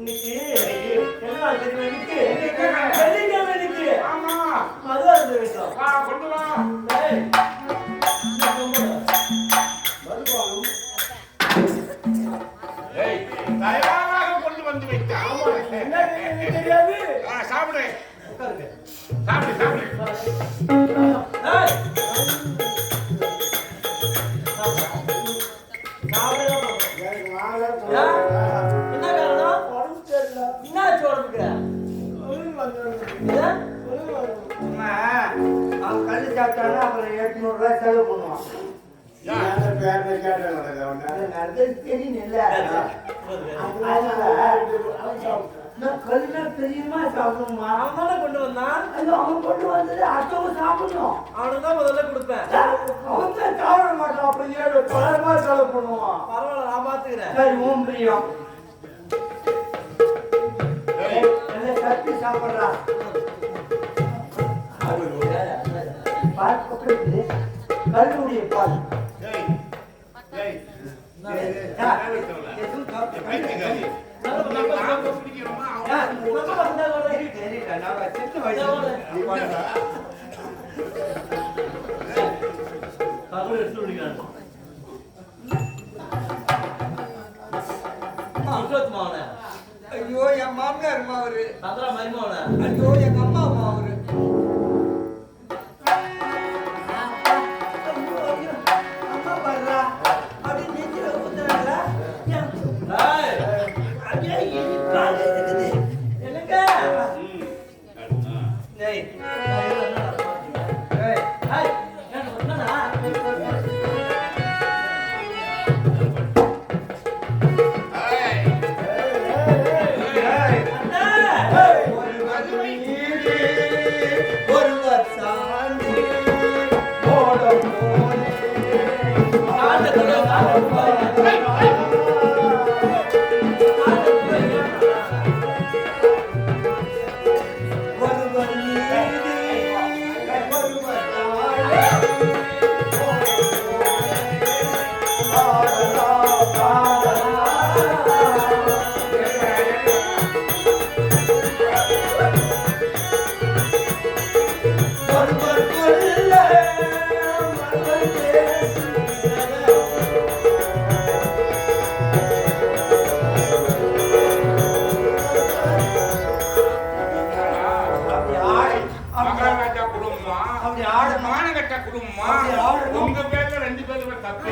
இன்னைக்கு என்ன நாள் தெரியுமா? இன்னைக்கு வெள்ளிக்கிழமை. இன்னைக்கு ஆமா மது அருந்த வேண்டும். கொண்டு வா. தயாராக கொண்டு வந்து வைத்தான். தெரியாது. சாப்பிடு சாப்பிடு சாப்பிடு. அவன் கல்லு சாப்பிட்டாலும் அப்புறம் 800 ரூபாய் செலவு பண்ணுவான். தெரியுமா சாப்பிடுமா? அவன் கொண்டு வந்தான். அவன் கொண்டு வந்தது அடுத்தவங்க சாப்பிடணும். அவனுக்கு தான் முதல்ல கொடுப்பேன். அவன் தான் சாப்பிட மாட்டான். அப்ப 700 ரூபாய் செலவு பண்ணுவான். பரவாயில்ல, நான் பாத்துக்கிறேன். சரி, உன் பிரியம். சட்டி சாப்பிட்றா. பால் பக்கத்து கல்லுடைய பால். ஐயோ, என் மாமனார் அவரு. ஐயோ, எங்க அம்மா அவரு. உங்க பேர்ல 2 பேருமே தப்பு.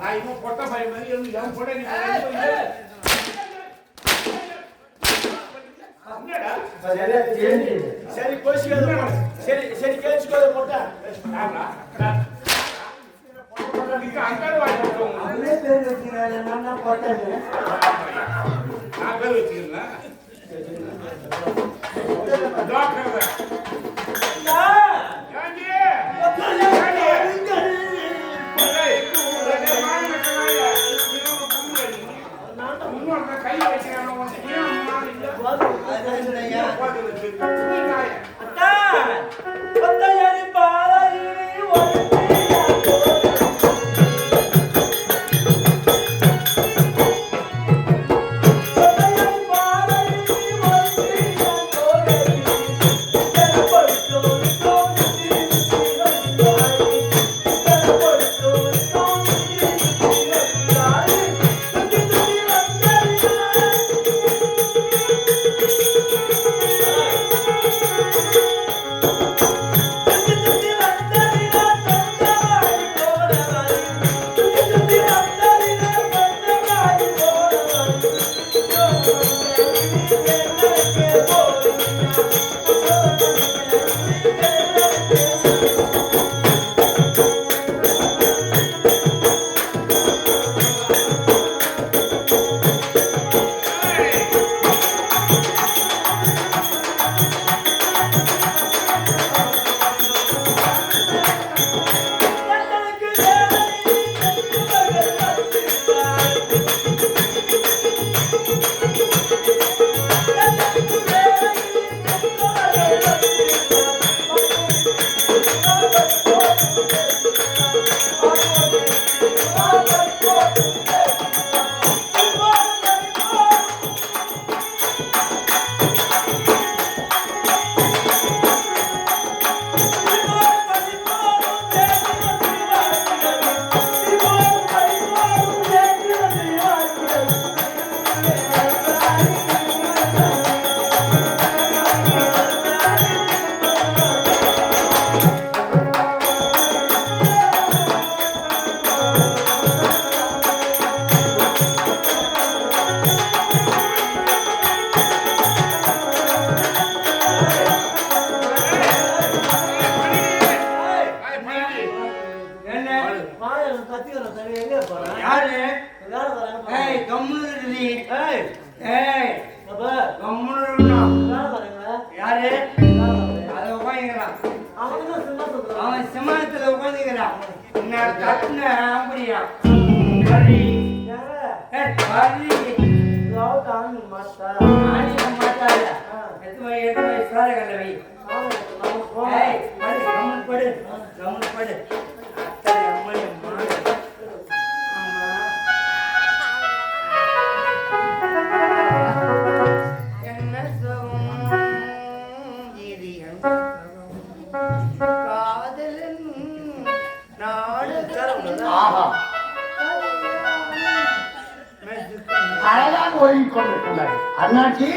நான் இன்னும் பொட்ட பையன் மாதிரி இருந்து என் பொண்ணை நீ சரி கோஷிக்காத சரி சரி கேச்சுக்கோத போட்டா அங்காடு வாங்கி பேர் வச்சுக்கிறாரு நான் தான் போட்டேன் நான் பேர் வச்சுக்கிறேன் டாக்டர் கை வச்சுக்கிறேன் அவன் சிமானத்துல உட்காந்துக்கிறான். அழகாக ஒழுங்கிக் கொண்டிருக்கிறார் அண்ணாச்சி.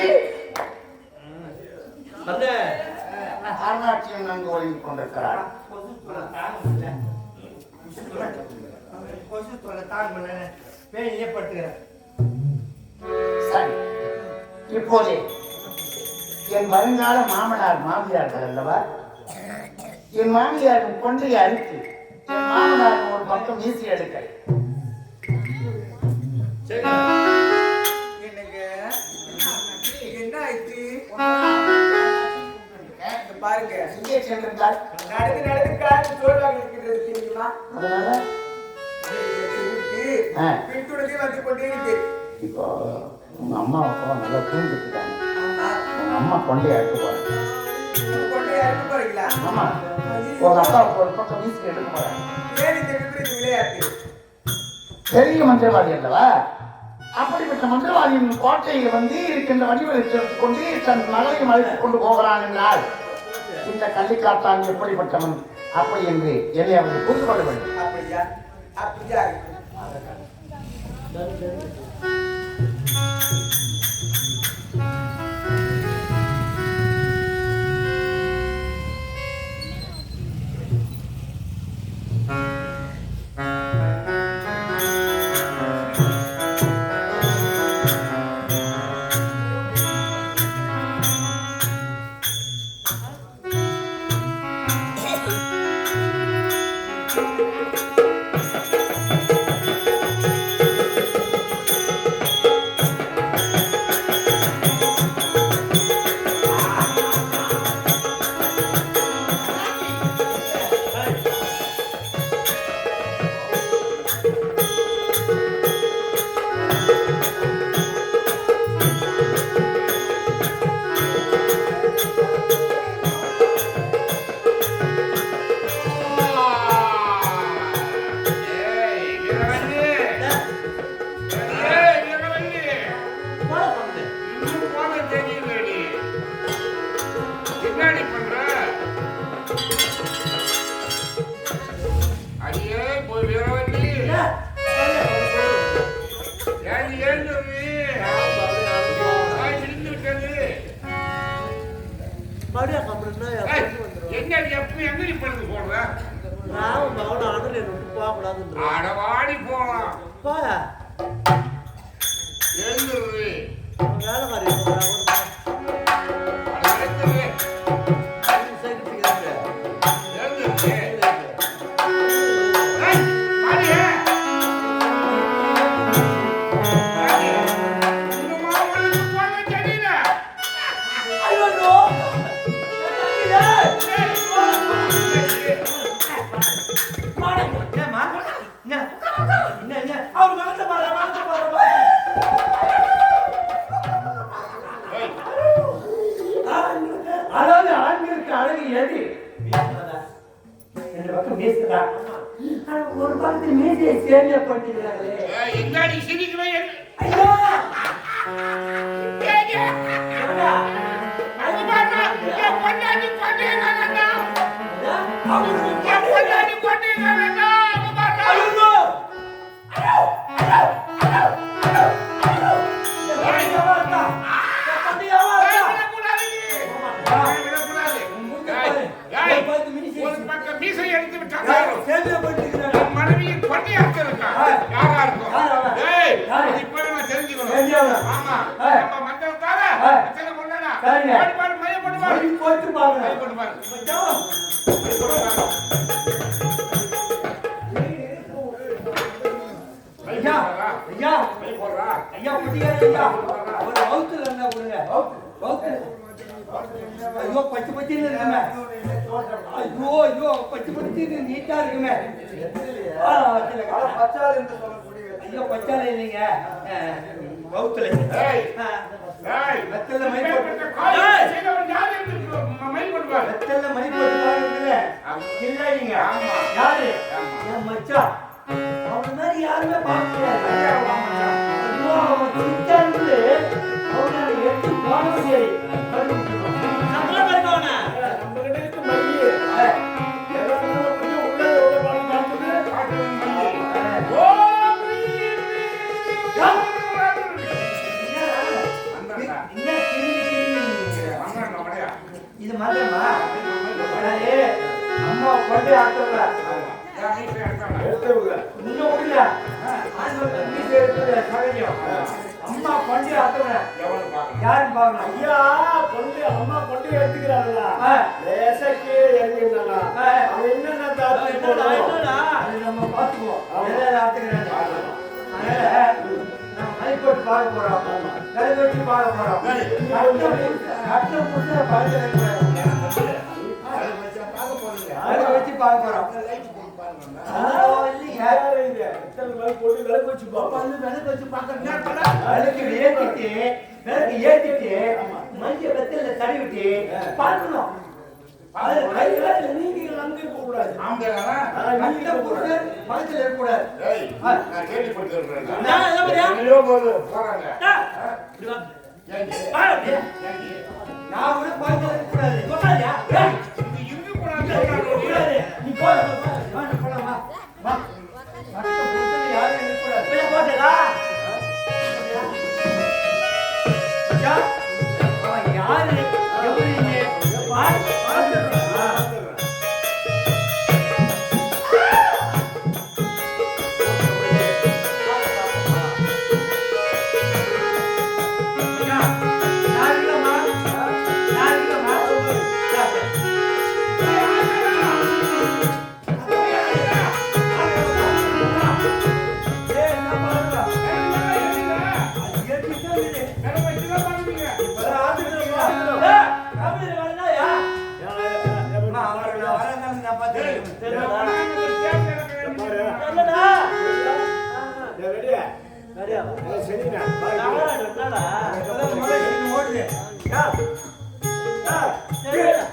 அண்ணாச்சியும் நன்கு ஒழுங்கிக் கொண்டிருக்கிறார். சரி, இப்போதே என் வருங்கால மாமனார் மாமியார்கள் அல்லவா, என் மாமியாரின் கொண்டையை அறுத்து என் மாமனார் ஒரு பக்கம் வீசி எடுக்க பாருங்க இங்கே சென்றிருந்தால் நடந்து காட்டு சோறாக இருக்கிறது தெரியுமா? அதனால பின்துடனே வந்து கொண்டே இருக்கு. இப்போ உங்க அம்மா அப்பா நல்லா தூங்கிட்டு இருக்காங்க. உங்க அம்மா கொண்டையை அறுத்து போறாங்க. கொண்டையை அறுத்து போறீங்களா? ஆமா, உங்க அப்பா ஒரு பக்கம் வீசி எடுக்க போறாங்க. ஏன் இந்த விபரீத விளையாட்டு? பெரிய மந்திரவாதி அல்லவா, அப்படிப்பட்ட மந்திரவாதியின் கோட்டையை வந்து இருக்கின்ற வடிவத்தை சேர்த்துக் கொண்டு தன் மகளையும் அழைத்துக் கொண்டு போகிறான் என்றால் இந்த கள்ளிக்காட்டான் எப்படிப்பட்டவன் அப்படி என்று என்னை அவர்கள் புரிந்து கொள்ள வேண்டும். அப்படியா? அப்படியா? அப்படின்னா ஏய், எங்க எப்படி எங்க நீ படுத்து போடுற நான் மகன் ஆடல் என்ன விட்டு போகக்கூடாதுன்ற அடவாடி போலாம் போயா எழுந்துரு வேலை மாதிரி எழுந்துரு அதாவது ஆண்களுக்கு அழகு எது ரெண்டு பக்கம் மீசதான். ஆனா ஒரு பக்கத்தில் மீசையை சேமியப்பட்டிருக்கிறார்களே. எங்காடி சிரிக்கிறேன் ஐயோ மீசை எடுத்து விட்டாங்க மனைவியின் கொண்டையாக்க இருக்கா யாரா இருக்கும் இப்ப நான் தெரிஞ்சுக்கணும் ஆமா நம்ம மண்டலத்தார எத்தனை கொண்டாடா பாடு மைய போட்டு பாரு போட்டு பாருங்க மைய போட்டு பாரு ஐயா ஐயா மைய போடுறா ஐயா புடிக்காத ஐயா ஒரு வவுத்துல என்ன கொடுங்க வவுத்துல ஐயோ பச்சை பச்சைன்னு இருக்குமே ஐயோ ஐயோ பச்சை பச்சை நீட்டா இருக்குமே பச்சால் என்று சொல்லக்கூடிய ஐயோ பச்சால இல்லைங்க வவுத்துல ஏய் ஏய் வெத்தல மை போட்டு மை போட்டு பாரு வெத்தல மை போட்டு பாருங்க இல்லைங்க ஆமா யாரு என் மச்சான் அவன் மாதிரி யாருமே பார்க்க முடியாது ஐயோ அவன் சித்தாந்து அவனை எடுத்து போன சரி நம்மள மருமவன நம்ம கிட்ட இருக்கு மல்லி இது மாதிரிமா அம்மா கொண்டு ஆட்டல இன்னும் முடியல அம்மா கொண்டு ஆட்டல யாரு பாக்கணும் ஐயா கொண்டு அம்மா கொண்டு எடுத்துக்கிறாங்களா லேசக்கு இறங்கிருந்தாங்க அவன் என்னென்ன அது நம்ம பார்த்துக்குவோம் ஆட்டுக்கிறாங்க அதனால நம்ம மைப்போட்டு பார்க்க போறோம் கருது வச்சு பார்க்க போறோம் அட்டம் புடிச்ச பார்க்க அதை வச்சு பார்க்க போறோம் ஏத்திட்டு மஞ்சள் வெத்தல தடவிட்டு பார்க்கணும் மனசுல இருக்கக்கூடாது நான் கூட பார்த்து இருக்கக்கூடாது நீ போலாமா யாரும் இருக்கக்கூடாது போட்டா யாரு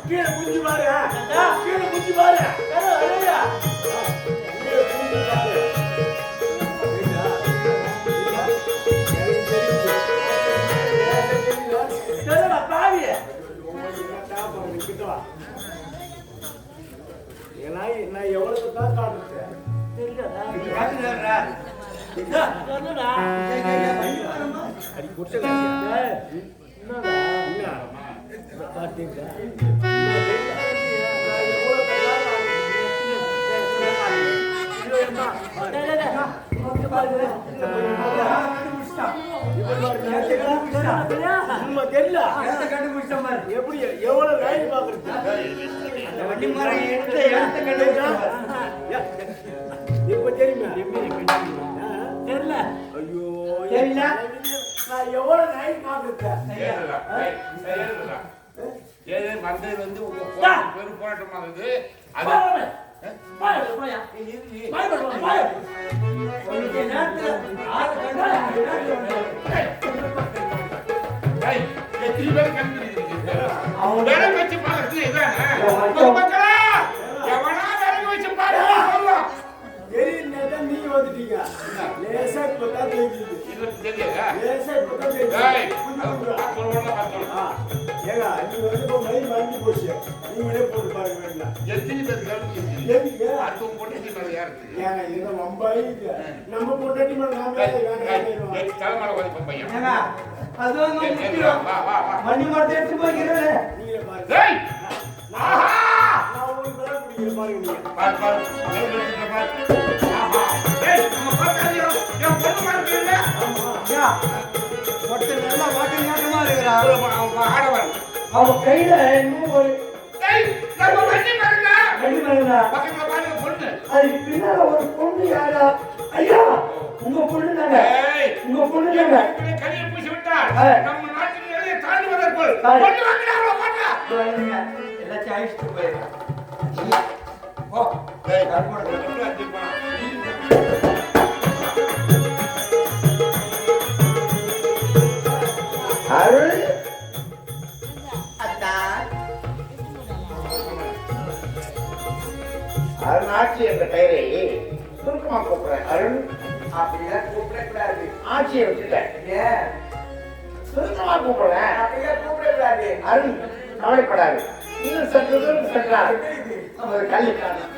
கீழே குஞ்சு பாரு கீழே குஞ்சு பாரு நான் எவ்வளவு தான் காட்டுறேன் எப்படி எவ்வளவு லைன் பாக்குறது வண்டி மாதிரி இப்ப தெரியுமா தெரியல ஐயோ தெரியல நான் எவ்வளவு லைன் பாக்குறேன் வந்தது வந்து உங்க பெரும் போராட்டமாக இருக்குது அது அவங்க வேலை வச்சு பாக்குறது இதான் எவனா வேலை வச்சு பாக்குறது நீங்க வந்துட்டீங்க லேசா இப்பதான் தெரியுது லேசா இப்பதான் தெரியுது ஏங்க நீங்க வந்து இப்போ மை வாங்கி போச்சு நீங்களே போட்டு பாருங்க வேண்டாம் எத்தனை பேர் எதுக்கு அடுத்தவங்க பொண்டாட்டி மேல யாருக்கு ஏங்க இது வம்பாய் நம்ம பொண்டாட்டி மேல நாம தலைமலை வந்து பையன் அதுவும் மணி மரத்தை எடுத்து போய்க்கிறேன் நீங்களே பாருங்க டேய் ஆஹா நான் உங்களுக்கு வேலை பிடிக்கிற பாருங்க நீங்க பாரு ஆஹா டேய் நம்ம பார்க்காதீங்க என் பொண்ணு மாதிரி இல்ல ஐயா ஒருத்தர் நல்லா வாட்டு ஞாபகமா இருக்கிறா ஆடவன் அவ கையில இன்னும் ஒரு டேய் நம்ம வண்டி பாருங்க ரெண்டு மணிடா பக்கத்துல பாருங்க பொண்ணு அதுக்கு பின்னால ஒரு பொண்ணு யாரா ஐயா உங்க பொண்ணு தாங்க டேய் உங்க பொண்ணு தாங்க கனியை பூசி விட்டால் நம்ம நாட்டின் எல்லையை தாண்டி வந்ததற்குள் சரி. பொண்ணு வாங்கினா அவ்வளவு மாட்டா எல்லாத்தையும் அழிச்சிட்டு போயிருக்கேன் ஓ டேய் கர்மோட ரெண்டு அடி போனா அருள் அருணாட்சி என்ற பெயரை சுருக்கமா கூப்பிடுறேன். அருண் அப்படிலாம் கூப்பிடக்கூடாது ஆட்சியை விட்டுட்டேன், ஏன் சுருக்கமா கூப்பிடுறேன். அப்படிலாம் கூப்பிடக்கூடாது அருண் கவலைப்படாது, இன்னும் சற்று தூரம் சென்றால் நமது கல்விக்கான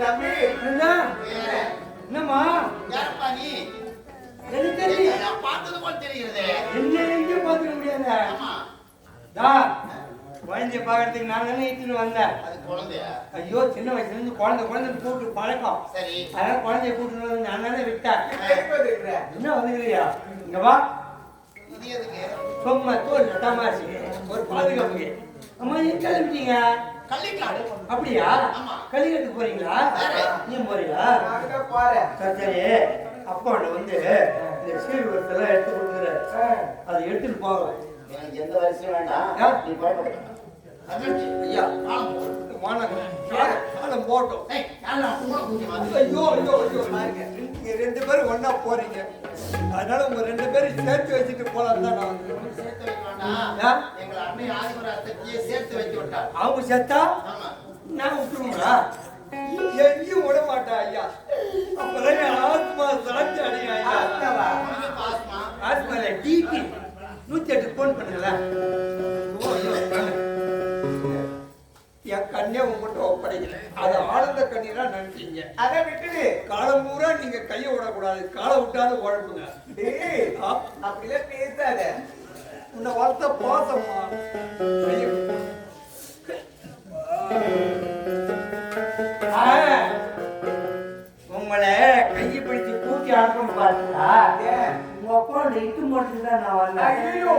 தம்பி என்னம்மா யாரப்பா நீ? எனக்கு தெரியும் நான் பார்த்தது போல தெரிகிறதே. என்ன எங்கேயும் பார்த்துக்க முடியாது ஆமா, குழந்தைய பார்க்கறதுக்கு நான் தானே இட்டுன்னு வந்தேன். அது குழந்தையா? ஐயோ சின்ன வயசுல இருந்து குழந்தை கூப்பிட்டு பழக்கம். சரி. அதனால குழந்தைய கூப்பிட்டு வந்து நான் தானே விட்டேன். என்ன வந்துக்கிறியா இங்க வா, இது எதுக்கு? சும்மா தோல் தமாசி ஒரு பாதுகாப்புக்கு. அம்மா நீ கிளம்பிட்டீங்க கள்ளிக்காடு. அப்படியா? ஆமா. கல்யாணத்துக்கு போறீங்களா? நீ போறீங்களா? சரி சரி. அப்பா வந்து இந்த சீர்வரிசெல்லாம் எடுத்து கொடுக்குறாரு, அதை எடுத்துட்டு போங்க. எனக்கு எந்த வயசும் வேண்டாம், நீ பயப்பட. தங்கச்சி, ஐயா காலம் போடு. காலம் போட்டோம். ஏய், யாருடா கூட கூட்டி வா. ஐயோ ஐயோ ஐயோ பாருங்க, நீங்க ரெண்டு பேரும் ஒண்ணா போறீங்க, அதனால உங்க ரெண்டு பேரும் சேர்த்து வச்சுட்டு போலாம் தான் நான் வந்து. சேர்த்து வைக்க வேண்டாம். ஆ? எங்கள் அன்னை ஆதிபராசக்தியை சேர்த்து வைத்து விட்டார். அவங்க செத்தா ஆமா. நான் விட்டுருங்களா? எங்கேயும் விட மாட்டா ஐயா. அப்பதான் என் ஆத்மா சாட்சி அடையும் ஐயா. உனக்கு பாசமா? ஆத்மால டிபி 108 போன் பண்ணுங்களேன். என் கண்ணே உங்ககிட்ட ஒப்படைக்கல, அது ஆனந்த கண்ணீரா நினைச்சீங்க. அதை விட்டுடு, காலம் பூரா நீங்க கையை விடக்கூடாது, காலை விட்டாலும் உழப்புங்க. அப்படிலாம் பேசாத, உன்னை வளர்த்த பாசம்மா. உங்களை கையை பிடிச்சு கூட்டி அனுப்ப பார்த்தா உங்க அப்பா இட்டு மட்டும் தான் நான் வந்தேன். ஐயோ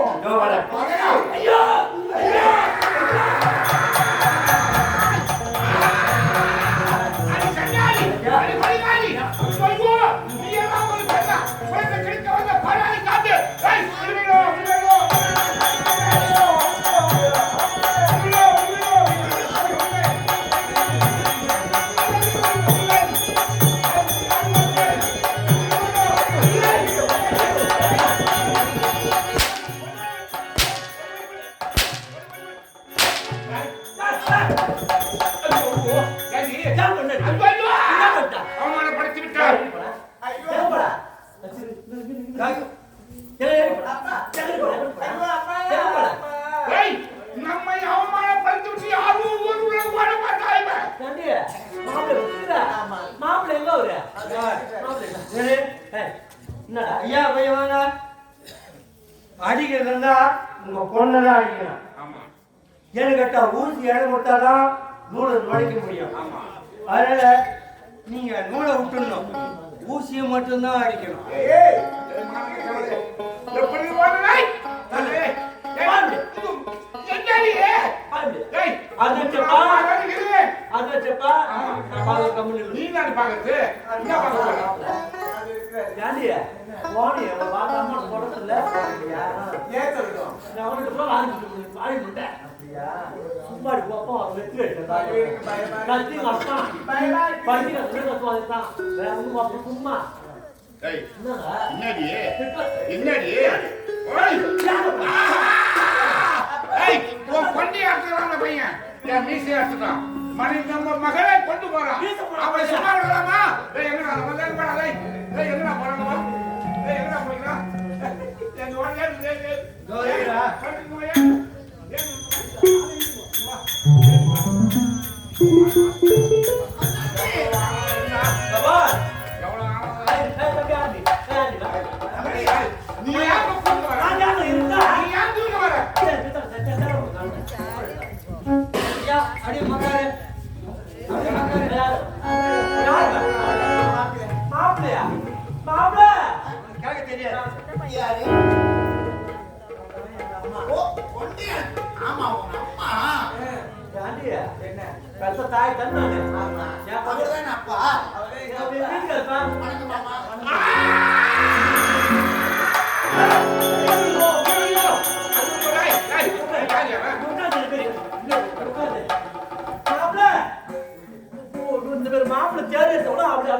ஐயோ அடி சண்டாளி அடி பரிகாரி ஐயோ நீ எல்லாம் ஒரு பெண்ணா குழந்தை கிட்ட வந்த பராரி காத்து ஏய் விடுடா அவமானப்படுத்தி விட்டார். ஏய் நம்மை அவமானப்படுத்தி விட்டு யாரும் ஊருக்குள்ள போட மாட்டாங்க. ஐயா பையன் வாங்க. அடிக்கிறதா உங்க பொண்ணதான் அடிக்கணும். ஊசி இடம் கொடுத்தாதான் நூலை நுழைக்க முடியும். ஆமா. அதனால நீங்க நூலை விட்டுடணும், ஊசியை மட்டும்தான் அடிக்கணும். ஏய், எப்படி போறே? ஏய், என்னடி? ஏய், அதச்சப்பா அடங்கிரு. அதச்சப்பா நான் கம்முனு நீ தான் பாக்குறது. என்ன பாக்குற? யாண்டி போனி அவ வாதாம போறதில்ல அப்படியா ஏன் சொல்றோம்? நான் அவன்கிட்ட போய் வாங்கி முட்டேன் அப்படியா சும்மாடி போப்போ வெற்றி எடுத்தான் கத்தி கஷ்டம் பண்ணி கத்துவாதான் வேற ஒன்றும் அப்படி சும்மா ஏய், என்னடா என்னடி? என்னடி? ஓய்! ஏய், உன் கொண்டி அறுத்துறான் பையன். என் மீசை அறுத்துட்டான். மணி நம்ம மகளே கொண்டு போறான். அவன் சும்மா விடலாமா? ஏய், எங்கடா வந்து போடா டேய். ஏய், எங்கடா போறானவா? ஏய், எங்கடா போறான்? எங்க ஓடியா டேய். ஜோதிடா. கட்டி போயா. பாபா எவ்வளவு ஏய் தம்பி ஆண்டி நீ யார் கொண்டு வர? நான் யாரு இருந்தா நீ யார் தூக்க வர? ஐயா, அடி மகாரே. மாப்பிளையா மாப்பிள கேட்க தெரியாது. யாரு? ஓ, ஒண்டியன். ஆமா, உன் அம்மா. ஆண்டி என்ன பெத்த தாய் தான் நானு ஆமா. என் அவர்தானே அப்பா. வீட்டுக்கு வணக்கம் மாமா. மாப்பிள்ள தேடி எடுத்தோட அப்படி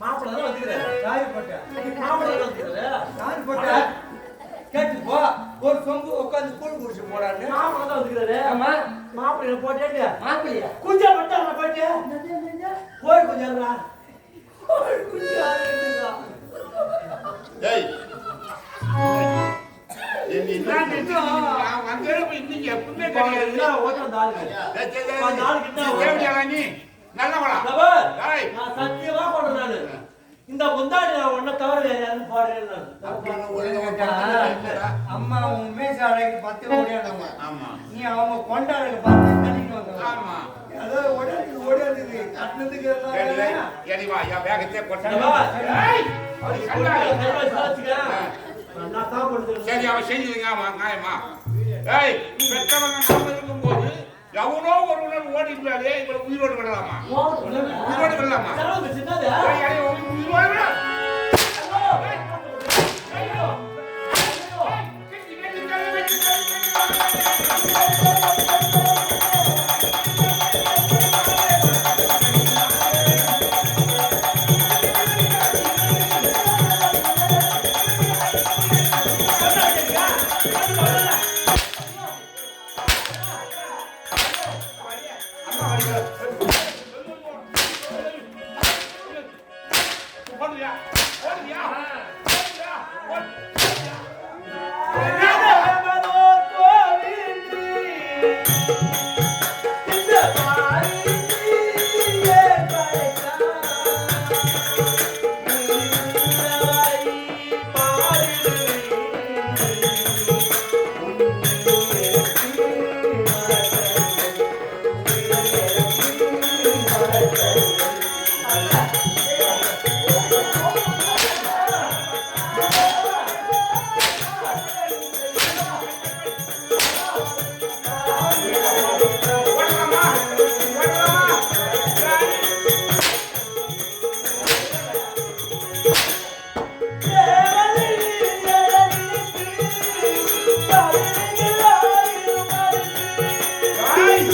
மாப்பிள்ள தான் வந்துக்கிறாரு சாய் போட்டா. மாப்பிள்ள தான் வந்துக்கிறாரு சாய் போட்டா. கேட்டு போ. ஒரு சொம்பு உட்காந்து கூழ் குடிச்சு போடான்னு. மாப்பிள்ள தான் வந்துக்கிறாரு ஆமா. மாப்பிள்ள போட்டே மாப்பிள்ளையா? குஞ்சா மட்டும் அவனை போயிட்டு போய் குஞ்சாடுறா போய் குஞ்சாடுறா டேய். என்ன நினைச்சீங்க? நான் வந்தேன் இன்னைக்கு எப்பவுமே கிடையாது. என்ன ஓட்டம் தாளுங்க டேய், டேய், டேய். நான் நாளைக்கு என்ன நீ தேவையாடா நீ? நல்லவளா? நபர், டேய். நான் சத்தியமா போடுறேன் நானு. இந்த முந்தாடி நான் உன்னை தவிர வேற யாரும் போடுறேன் அம்மா உன் மேசாலைக்கு 10 ஓடியானவங்க. ஆமா. நீ அவங்க கொண்டாடுற 10 தண்ணிக்கு வந்தவங்க. ஆமா. அதோ ஓடியாந்துது. கட்டினதுக்கு டேய், டேய். எல்லாம் ஏடி வா, என் வேகத்தை கொட்டா. நபர். ஏய், அது கண்டாடி. நான் தான் கொடுத்துருக்கேன் சரி, அவன் செஞ்சுதுங்க நியாயமா? ஏய், பெற்றவங்க நாம இருக்கும்போது எவனோ ஒருவன் ஓடிட்டாலே இவளை உயிரோடு விடலாமா? உயிரோடு விடலாமா? சின்னது ஏய், ஏய், உயிரோடு விட. ஓடுறியா? ஓடுறியா? ஓடுறியா? ஓடுறியா? ஓடலாமா? ஓடலாமா? ஏய்,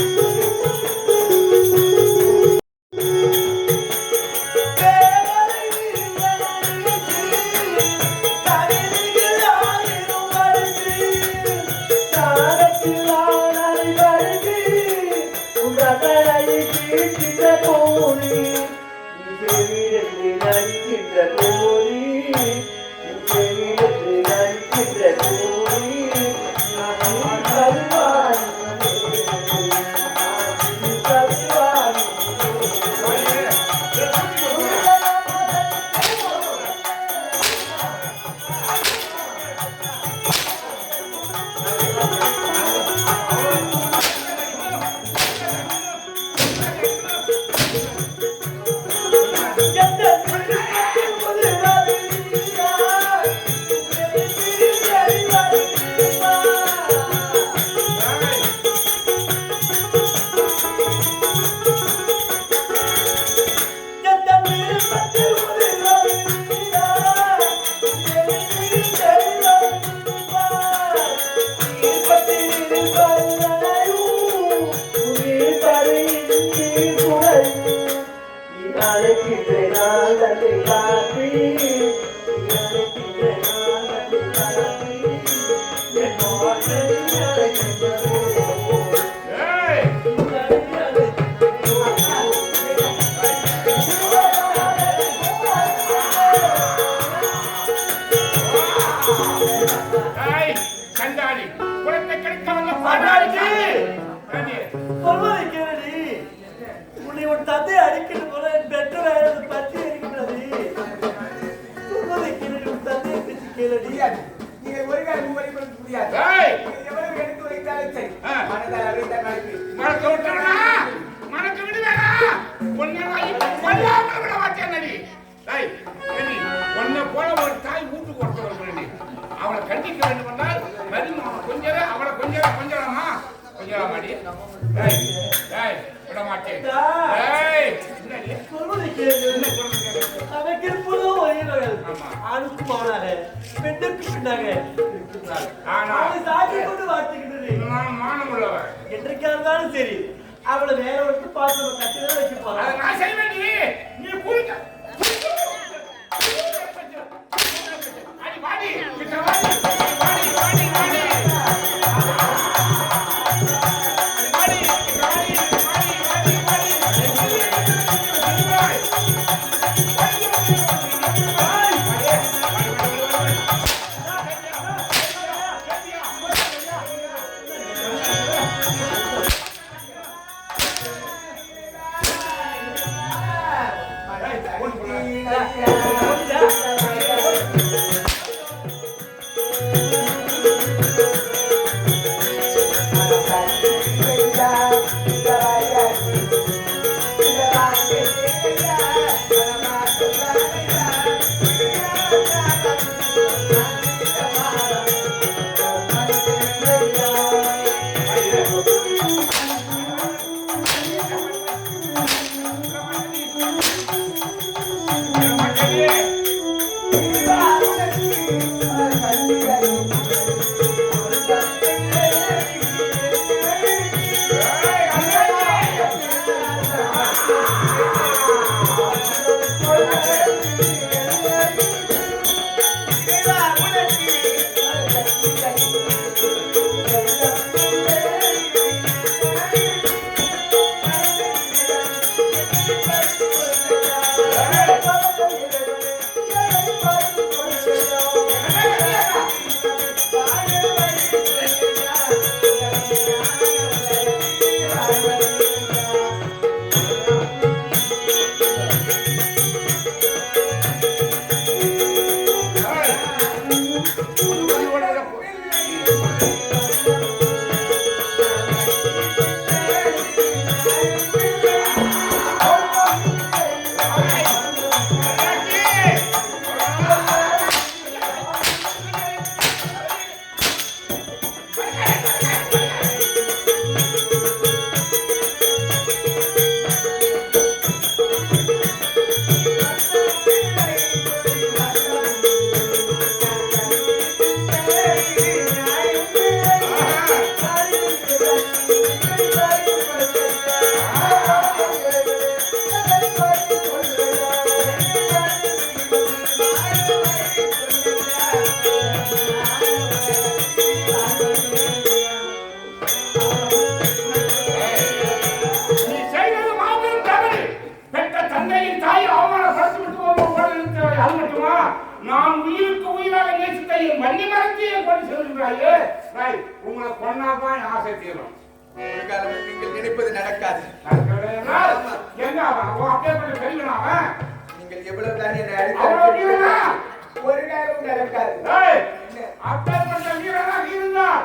Thank you. மனக்க விட்டுறா மனக்க விடுவேனா உன்னை கொல்லாம விட மாட்டேன் நடி டேய் நடி உன்னை போல ஒரு தாய் வீட்டுக்கு ஒருத்தர் வரணும் அவளை கண்டிக்க வேண்டும் என்றால் மதிமா கொஞ்சம் அவளை கொஞ்சலாமா கொஞ்சலாமாடி டேய் டேய் விட மாட்டேன் டேய் என்னடி சொல்லுது கேளு அவன் கிருப்புல ஒரேனவள் ஆணுக்கு மானாக பெண்ணுக்கு பெண்ணாக அவளை சாட்சி கொண்டு வார்த்தைக்கிட்டது நான் மானம் உள்ளவன் என்றைக்கா இருந்தாலும் சரி அவளை வேற ஒருத்தர் பார்த்து நம்ம கட்டிதான் வைக்க போறோம் அதை நான் செய்வேன் நீ குளிக்க அடி வாடி கிட்ட வாடி வாடி வாடி வாடி நான் உயிருக்கு உயிராக நேசித்த என் வள்ளி மரத்தையே கொண்டு செல்கின்றாயே உங்களை கொண்டாதான் ஆசை தீரும் நீங்கள் நினைப்பது நடக்காது எங்க அப்படியே பெரியவன் நீங்கள் எவ்வளவு தான் ஒரு நேரம் நடக்காது அப்பேற்பட்ட வீரனாக இருந்தால்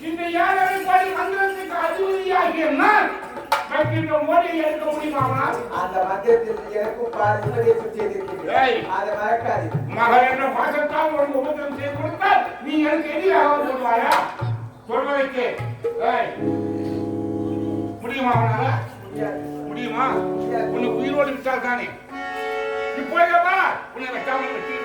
இந்த ஏழரை கோடி மந்திரத்துக்கு அதிபதியாகிய நான் வைக்கின்ற மோடியை எடுக்க முடியுமா? அந்த மந்திரத்தில் எனக்கும் உபதேசம் செய்திருக்கிறேன். அதை மறக்காது. மகள் என்ற பாசத்தால் ஒரு உபதேசம் செய்து கொடுத்தால் நீ எனக்கு எதிராக சொல்வாயா? சொல்வதற்கு முடியுமா? அவனால முடியுமா? உன்னை உயிரோடு விட்டால் தானே இப்போதா உன்னை வெட்டாமல் வெட்டி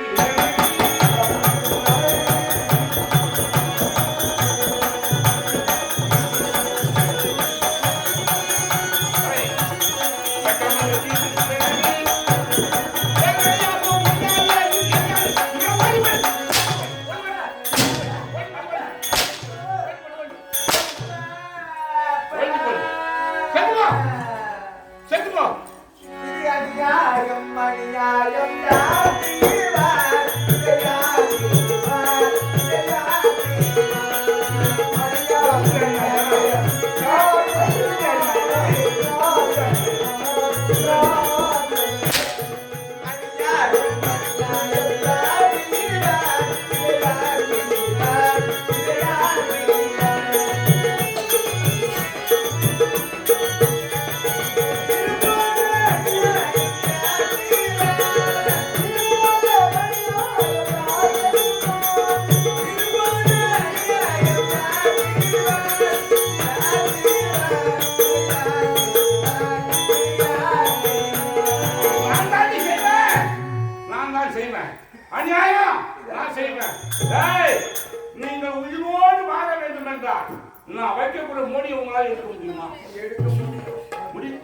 மணியாயம் நான் வைக்கக்கூடிய மோடி உங்களால எடுக்க முடியுமா? எடுக்க முடியும்.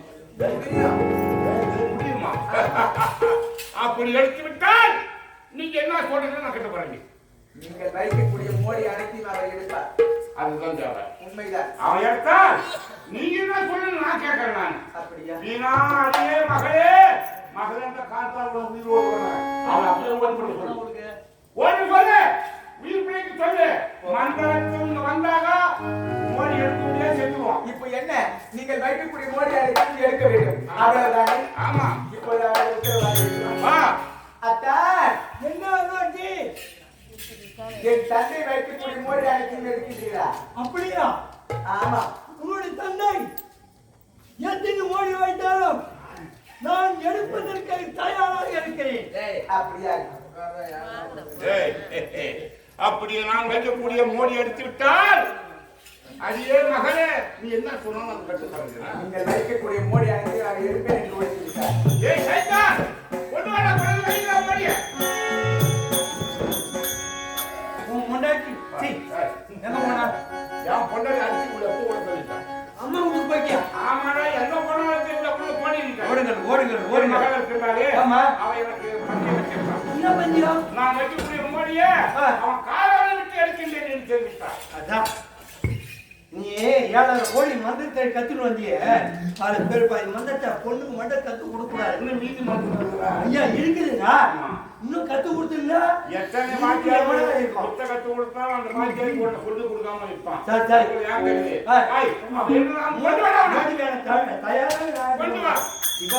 முடியுமா? அப்படி எடுத்து விட்டால் நீங்க என்ன சொல்றீங்க நான் கேட்டு போறேன். நீங்கள் வைக்கக்கூடிய மோடி அனைத்தையும் அவர் எடுப்பார். அதுதான் தேவை. உண்மைதான். அவன் எடுத்தா நீங்க என்ன சொல்லுங்க நான் கேட்கறேன். நான் அப்படியா? வீணா அடியே மகளே மகளே அந்த காத்தாவோட உயிர் ஓடுறான். அவன் அப்படியே ஓடி போட்டு சொல்லு. ஓடி சொல்லு. உயிர் பிழைக்கு சொல்லு. மண்டலத்துக்கு வந்தாங்க மோடி எடுக்க முடியாது செத்துவோம். இப்போ என்ன நீங்கள் வைக்கக்கூடிய மோடி அனைத்தையும் எடுக்க வேண்டும். அவ்வளவுதானே? ஆமா. இப்போ உத்தரவாதம். ஆ அத்தா என்ன ஆச்சு? என் தந்தை வைக்கக்கூடிய மோடி அனைத்தையும் எடுக்கிறீர்களா? அப்படியா? ஆமா. உங்களுடைய தந்தை எத்தனை மோடி வைத்தாலும் நான் எடுப்பதற்கு தயாராக இருக்கிறேன். அப்படியா? அப்படியே நான் வைக்கக்கூடிய மோடி எடுத்து விட்டால் அடியே மகளே நீ என்ன சொன்னாலும் அது கட்டு தரேன். நீங்கள் வைக்கக்கூடிய மோடி அனைத்தையும் அவர் எடுப்பேன் என்று ஓடிவிட்டார். ஏய் சைத்தான் கொண்டு வாடா கொண்டு வைக்கிற மோடியை. உன் பொண்டாட்டி என்ன பண்ணா? என் பொண்டாட்டி அடிச்சு உள்ள எப்போ ஓட சொல்லிட்டான். அம்மா வீட்டுக்கு போய்க்கியா? ஆமாடா என்ன பண்ணாலும் இந்த பொண்ணு போனிருக்கேன். ஓடுங்கள் மகள் இருக்கிறாளே ஆமா. அவ எனக்கு பஞ்சம் வச்சிருக்கான். என்ன பண்ணியா? நான் வைக்கக்கூடிய மோடியை அவன் காலால விட்டு எடுக்கின்றேன் என்று தெரிவித்தான். அதான் நீ 7,000 கோடி மந்திரத்தை கத்துட்டு வந்தியே, அது பேர் பாதி மந்திரத்தை பொண்ணுக்கு மட்டும் கத்து கொடுக்கூடாது. இன்னும் மீதி மாட்டுறா. ஐயா இருக்குதுங்க, இன்னும் கத்து கொடுத்துருந்தா எத்தனை மாட்டியாவது புத்தகத்தை கொடுத்தாலும் அந்த மாட்டியை கொண்டு கொடுக்காம இருப்பான். சரி சரி ஏன் தெரியுது? ஆ. ஐய், அவன் என்ன கொண்டு வா. தயாராக கொண்டு வா. இப்ப